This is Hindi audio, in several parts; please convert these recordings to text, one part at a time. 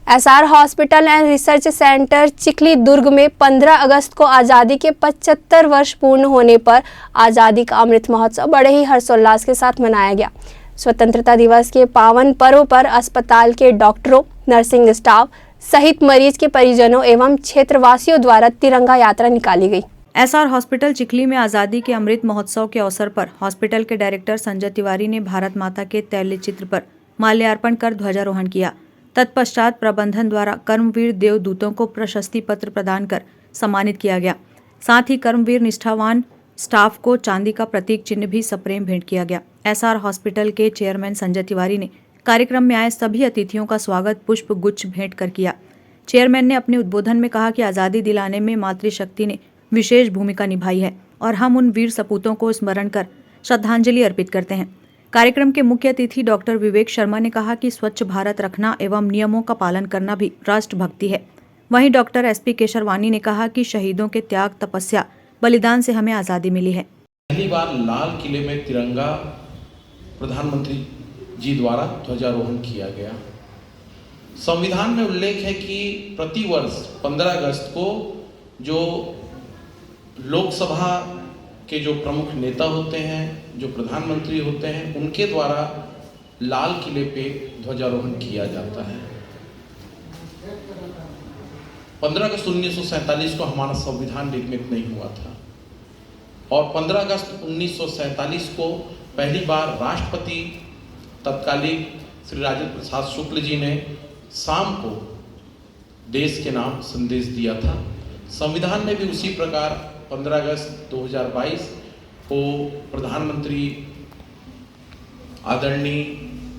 SR hospital and research centre Chikhli Durg में 15 अगस्त को आज़ादी के 75 वर्ष पूर्ण होने पर आज़ादी का अमृत महोत्सव बड़े ही हर्षोल्लास के साथ मनाया गया। स्वतंत्रता दिवस के पावन पर्व पर अस्पताल के डॉक्टरों, नर्सिंग स्टाफ सहित मरीज के परिजनों एवं क्षेत्रवासियों द्वारा तिरंगा यात्रा निकाली गई। एसआर हॉस्पिटल चिखली में आज़ादी के अमृत महोत्सव के अवसर पर हॉस्पिटल के डायरेक्टर संजय तिवारी ने भारत माता के तैलचित्र चित्र पर माल्यार्पण कर ध्वजारोहण किया। तत्पश्चात प्रबंधन द्वारा कर्मवीर देवदूतों को प्रशस्ति पत्र प्रदान कर सम्मानित किया गया। साथ ही कर्मवीर निष्ठावान स्टाफ को चांदी का प्रतीक चिन्ह भी सप्रेम भेंट किया गया। एसआर हॉस्पिटल के चेयरमैन संजय तिवारी ने कार्यक्रम में आए सभी अतिथियों का स्वागत पुष्प गुच्छ भेंट कर किया। चेयरमैन ने अपने उद्बोधन में कहा कि आज़ादी दिलाने में मातृशक्ति ने विशेष भूमिका निभाई है और हम उन वीर सपूतों को स्मरण कर श्रद्धांजलि अर्पित करते हैं। कार्यक्रम के मुख्य अतिथि डॉक्टर विवेक शर्मा ने कहा कि स्वच्छ भारत रखना एवं नियमों का पालन करना भी राष्ट्रभक्ति है। वहीं डॉक्टर एसपी केशरवानी ने कहा कि शहीदों के त्याग, तपस्या, बलिदान से हमें आज़ादी मिली है। पहली बार लाल किले में तिरंगा प्रधानमंत्री जी द्वारा ध्वजारोहण किया गया। संविधान में उल्लेख है कि प्रतिवर्ष 15 अगस्त को जो लोकसभा के जो प्रमुख नेता होते हैं, जो प्रधानमंत्री होते हैं, उनके द्वारा लाल किले पे ध्वजारोहण किया जाता है। 15 अगस्त 1947 को हमारा संविधान निर्मित नहीं हुआ था और 15 अगस्त 1947 को पहली बार राष्ट्रपति तत्कालीन श्री राजेंद्र प्रसाद शुक्ल जी ने शाम को देश के नाम संदेश दिया था। संविधान में भी उसी प्रकार 15 अगस्त 2022 को प्रधानमंत्री आदरणीय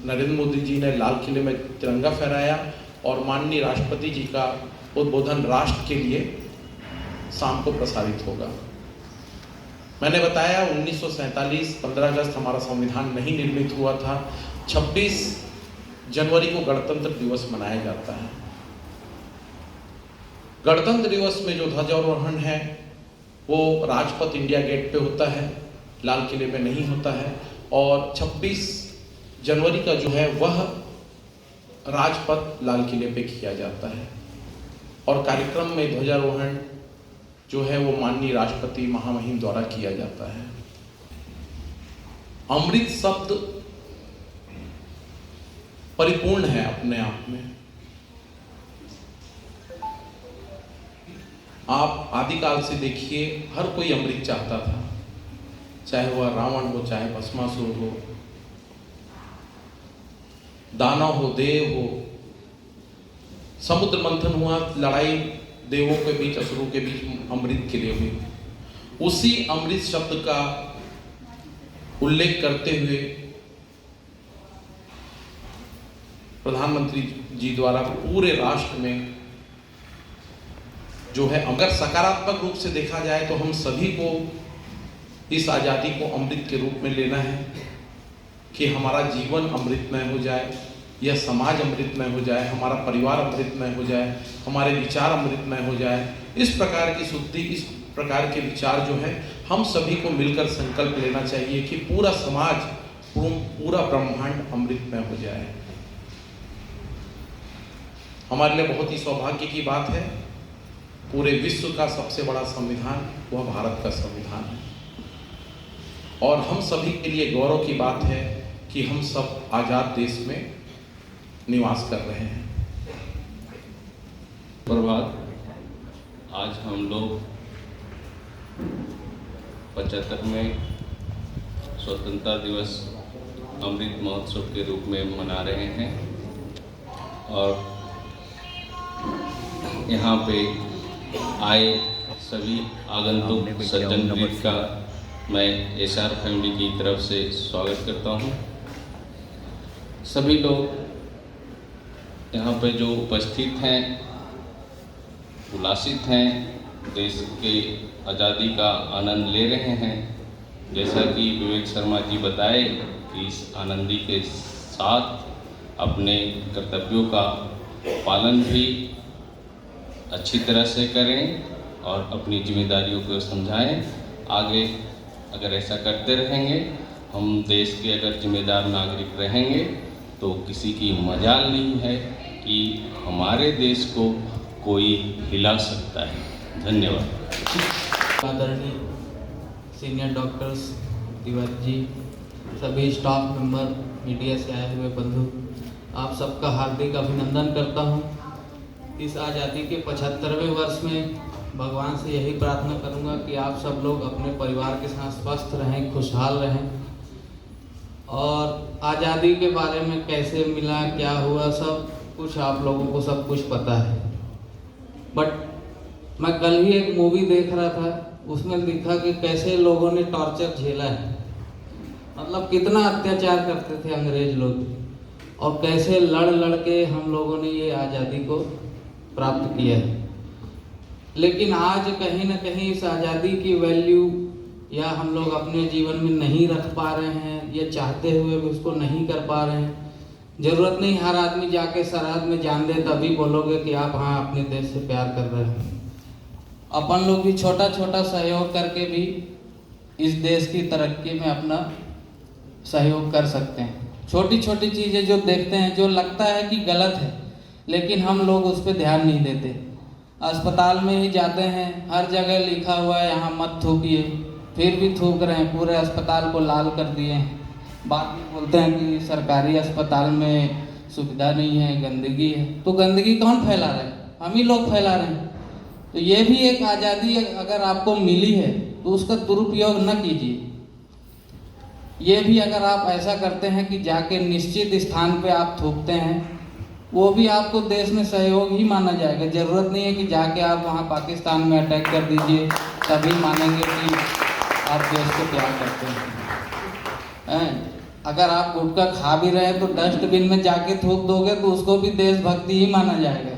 नरेंद्र मोदी जी ने लाल किले में तिरंगा फहराया और माननीय राष्ट्रपति जी का उद्बोधन राष्ट्र के लिए शाम को प्रसारित होगा। मैंने बताया 1947 15 अगस्त हमारा संविधान नहीं निर्मित हुआ था। 26 जनवरी को गणतंत्र दिवस मनाया जाता है। गणतंत्र दिवस में जो ध्वजारोहण है वो राजपथ इंडिया गेट पे होता है, लाल किले में नहीं होता है। और 26 जनवरी का जो है वह राजपथ लाल किले पे किया जाता है और कार्यक्रम में ध्वजारोहण जो है वो माननीय राष्ट्रपति महामहिम द्वारा किया जाता है। अमृत शब्द परिपूर्ण है अपने आप में। आप आदिकाल से देखिए, हर कोई अमृत चाहता था, चाहे वह रावण हो, चाहे भस्मासुर हो, दानव हो, देव हो। समुद्र मंथन हुआ, लड़ाई देवों के बीच, असुरों के बीच अमृत के लिए हुई। उसी अमृत शब्द का उल्लेख करते हुए प्रधानमंत्री जी द्वारा पूरे राष्ट्र में जो है, अगर सकारात्मक रूप से देखा जाए तो हम सभी को इस आज़ादी को अमृत के रूप में लेना है कि हमारा जीवन अमृतमय हो जाए, यह समाज अमृतमय हो जाए, हमारा परिवार अमृतमय हो जाए, हमारे विचार अमृतमय हो जाए। इस प्रकार की शुद्धि, इस प्रकार के विचार जो है हम सभी को मिलकर संकल्प लेना चाहिए कि पूरा समाज, पूरा ब्रह्मांड अमृतमय हो जाए। हमारे लिए बहुत ही सौभाग्य की बात है, पूरे विश्व का सबसे बड़ा संविधान वह भारत का संविधान है और हम सभी के लिए गौरव की बात है कि हम सब आज़ाद देश में निवास कर रहे हैं। प्रभात, आज हम लोग 75वें स्वतंत्रता दिवस अमृत महोत्सव के रूप में मना रहे हैं और यहाँ पे आए सभी आगंतुक सज्जनवृंद का मैं एसआर फैमिली की तरफ से स्वागत करता हूँ। सभी लोग यहाँ पे जो उपस्थित हैं उल्लासित हैं, देश के आज़ादी का आनंद ले रहे हैं। जैसा कि विवेक शर्मा जी बताए कि इस आनंदी के साथ अपने कर्तव्यों का पालन भी अच्छी तरह से करें और अपनी जिम्मेदारियों को समझाएं। आगे अगर ऐसा करते रहेंगे, हम देश के अगर जिम्मेदार नागरिक रहेंगे तो किसी की मजाल नहीं है कि हमारे देश को कोई हिला सकता है। धन्यवाद। आदरणीय सीनियर डॉक्टर्स तिवारी जी, सभी स्टाफ मेंबर, मीडिया से आए हुए बंधु, आप सबका हार्दिक अभिनंदन करता हूं। इस आज़ादी के 75वें वर्ष में भगवान से यही प्रार्थना करूंगा कि आप सब लोग अपने परिवार के साथ स्वस्थ रहें, खुशहाल रहें। और आज़ादी के बारे में कैसे मिला, क्या हुआ, सब कुछ आप लोगों को सब कुछ पता है। बट मैं कल ही एक मूवी देख रहा था, उसमें दिखा कि कैसे लोगों ने टॉर्चर झेला है, मतलब कितना अत्याचार करते थे अंग्रेज लोग, और कैसे लड़ लड़ के हम लोगों ने ये आज़ादी को प्राप्त किया है। लेकिन आज कहीं ना कहीं इस आज़ादी की वैल्यू या हम लोग अपने जीवन में नहीं रख पा रहे हैं, या चाहते हुए भी उसको नहीं कर पा रहे हैं। ज़रूरत नहीं हर आदमी जाके सरहद में जान दे तभी बोलोगे कि आप हाँ अपने देश से प्यार कर रहे हैं। अपन लोग भी छोटा छोटा सहयोग करके भी इस देश की तरक्की में अपना सहयोग कर सकते हैं। छोटी छोटी चीज़ें जो देखते हैं, जो लगता है कि गलत है, लेकिन हम लोग उस पर ध्यान नहीं देते। अस्पताल में ही जाते हैं, हर जगह लिखा हुआ है यहाँ मत थूकिए, फिर भी थूक रहे हैं, पूरे अस्पताल को लाल कर दिए हैं। बाद में बोलते हैं कि सरकारी अस्पताल में सुविधा नहीं है, गंदगी है। तो गंदगी कौन फैला रहा है? हम ही लोग फैला रहे हैं। तो ये भी एक आज़ादी अगर आपको मिली है तो उसका दुरुपयोग न कीजिए। ये भी अगर आप ऐसा करते हैं कि जाके निश्चित स्थान पे आप थूकते हैं, वो भी आपको देश में सहयोग ही माना जाएगा। ज़रूरत नहीं है कि जाके आप वहाँ पाकिस्तान में अटैक कर दीजिए तभी मानेंगे कि आप देश को प्यार करते हैं। अगर आप गुटखा खा भी रहे हैं तो डस्टबिन में जाके थूक दोगे तो उसको भी देशभक्ति ही माना जाएगा।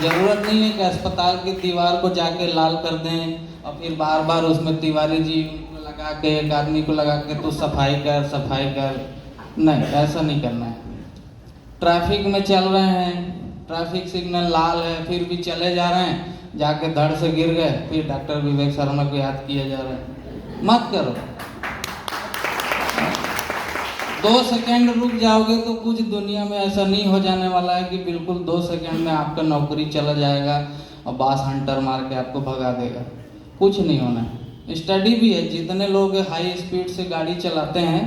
ज़रूरत नहीं है कि अस्पताल की दीवार को जाके लाल कर दें और फिर बार बार उसमें तिवारी जी को लगा के, एक आदमी को लगा के तो सफाई कर। नहीं, ऐसा नहीं करना है। ट्रैफिक में चल रहे हैं, ट्रैफिक सिग्नल लाल है, फिर भी चले जा रहे हैं, जाके धड़ से गिर गए, फिर डॉक्टर विवेक शर्मा को याद किया जा रहा है। मत करो। 2 सेकंड रुक जाओगे तो कुछ दुनिया में ऐसा नहीं हो जाने वाला है कि बिल्कुल 2 सेकंड में आपका नौकरी चला जाएगा और बास हंटर मार के आपको भगा देगा। कुछ नहीं होना है। स्टडी भी है, जितने लोग हाई स्पीड से गाड़ी चलाते हैं,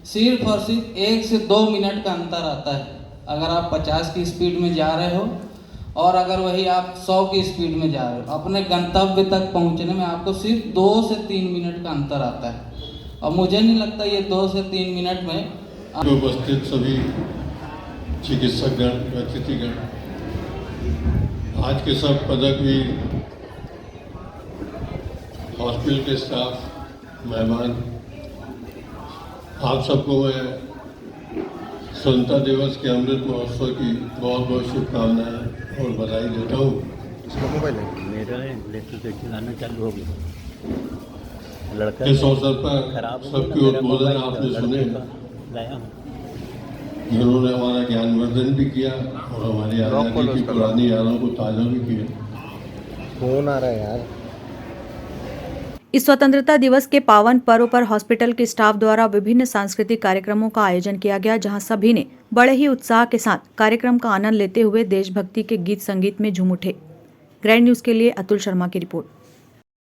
सिर्फ और सिर्फ 1 से 2 मिनट का अंतर आता है। अगर आप 50 की स्पीड में जा रहे हो और अगर वही आप 100 की स्पीड में जा रहे हो, अपने गंतव्य तक पहुंचने में आपको सिर्फ 2 से 3 मिनट का अंतर आता है। और मुझे नहीं लगता ये 2 से 3 मिनट में उपस्थित सभी चिकित्सकगण, अतिथिगण, आज के सब पदकवीर, हॉस्पिटल के स्टाफ, मेहमान, आप सबको मैं स्वतंत्रता दिवस के अमृत महोत्सव की बहुत बहुत शुभकामनाएं और बधाई देता हूँ। मेरा इलेक्ट्रिसिटी चलाना चालू हो गया। लड़का इस अवसर पर सबके उद्बोधन आपने सुने, जिन्होंने हमारा ज्ञानवर्धन भी किया और हमारी आज़ादी की पुरानी यादों को ताज़ा भी किया। फोन आ रहा है यार। इस स्वतंत्रता दिवस के पावन पर्व पर हॉस्पिटल के स्टाफ द्वारा विभिन्न सांस्कृतिक कार्यक्रमों का आयोजन किया गया, जहां सभी ने बड़े ही उत्साह के साथ कार्यक्रम का आनंद लेते हुए देशभक्ति के गीत संगीत में झूम उठे। ग्रैंड न्यूज के लिए अतुल शर्मा की रिपोर्ट।